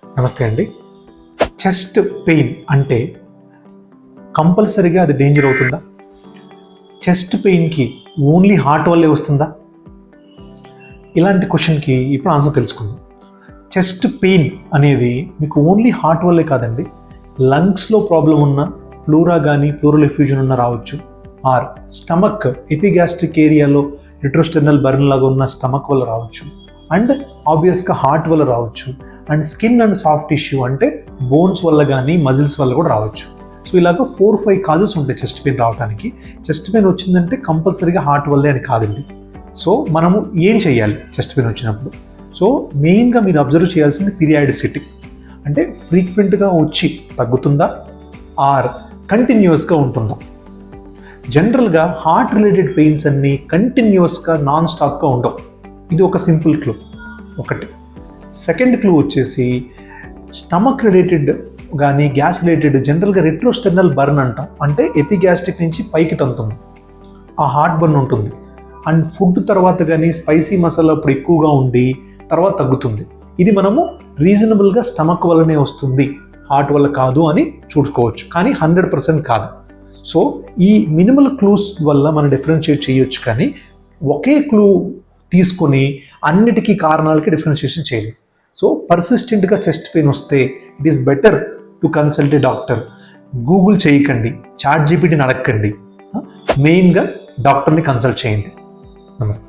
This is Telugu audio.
నమస్తే అండి. చెస్ట్ పెయిన్ అంటే కంపల్సరీగా అది డేంజర్ అవుతుందా? చెస్ట్ పెయిన్కి ఓన్లీ హార్ట్ వల్లే వస్తుందా? ఇలాంటి క్వశ్చన్కి ఇప్పుడు ఆన్సర్ తెలుసుకుందాం. చెస్ట్ పెయిన్ అనేది మీకు ఓన్లీ హార్ట్ వల్లే కాదండి, లంగ్స్లో ప్రాబ్లం ఉన్న ప్లూరా కానీ ప్లూరల్ ఎఫ్యూజన్ ఉన్న రావచ్చు, ఆర్ స్టమక్ ఎపిగాస్ట్రిక్ ఏరియాలో రిట్రోస్టెర్నల్ బర్న్ లాగా ఉన్న స్టమక్ వల్ల రావచ్చు, అండ్ ఆబ్వియస్గా హార్ట్ వల్ల రావచ్చు, and skin and soft tissue అంటే బోన్స్ వల్ల కానీ మజిల్స్ వల్ల కూడా రావచ్చు. సో ఇలాగ 4-5 కాజెస్ ఉంటాయి చెస్ట్ పెయిన్ రావడానికి. చెస్ట్ పెయిన్ వచ్చిందంటే కంపల్సరీగా హార్ట్ వల్లే అని కాదండి. సో మనము ఏం చేయాలి చెస్ట్ పెయిన్ వచ్చినప్పుడు? సో మెయిన్గా మీరు అబ్జర్వ్ చేయాల్సింది పీరియాడిసిటీ, అంటే ఫ్రీక్వెంట్గా వచ్చి తగ్గుతుందా ఆర్ కంటిన్యూస్గా ఉంటుందా. జనరల్గా హార్ట్ రిలేటెడ్ పెయిన్స్ అన్నీ కంటిన్యూస్గా నాన్ స్టాప్గా ఉండవు. ఇది ఒక సింపుల్ క్లూ ఒకటి. సెకండ్ క్లూ వచ్చేసి స్టమక్ రిలేటెడ్ కానీ గ్యాస్ రిలేటెడ్ జనరల్గా రిట్రోస్టెర్నల్ బర్న్ అంటాం, అంటే ఎపిగ్యాస్ట్రిక్ నుంచి పైకి తంతుంది, ఆ హార్ట్ బర్న్ ఉంటుంది. అండ్ ఫుడ్ తర్వాత కానీ స్పైసీ మసాలా అప్పుడు ఎక్కువగా ఉండి తర్వాత తగ్గుతుంది. ఇది మనము రీజనబుల్గా స్టమక్ వల్లనే వస్తుంది, హార్ట్ వల్ల కాదు అని చూసుకోవచ్చు, కానీ 100% కాదు. సో ఈ మినిమల్ క్లూస్ వల్ల మనం డిఫరెన్షియేట్ చేయొచ్చు, కానీ ఒకే క్లూ తీసుకొని అన్నిటికీ కారణాలకి డిఫరెన్షియేషన్ చేయలేం. సో పర్సిస్టెంట్గా చెస్ట్ పెయిన్ వస్తే it is better to consult a doctor. Google చేయకండి, చాట్ జీపీటీని అడగండి, మెయిన్గా డాక్టర్ని కన్సల్ట్ చేయండి. నమస్తే.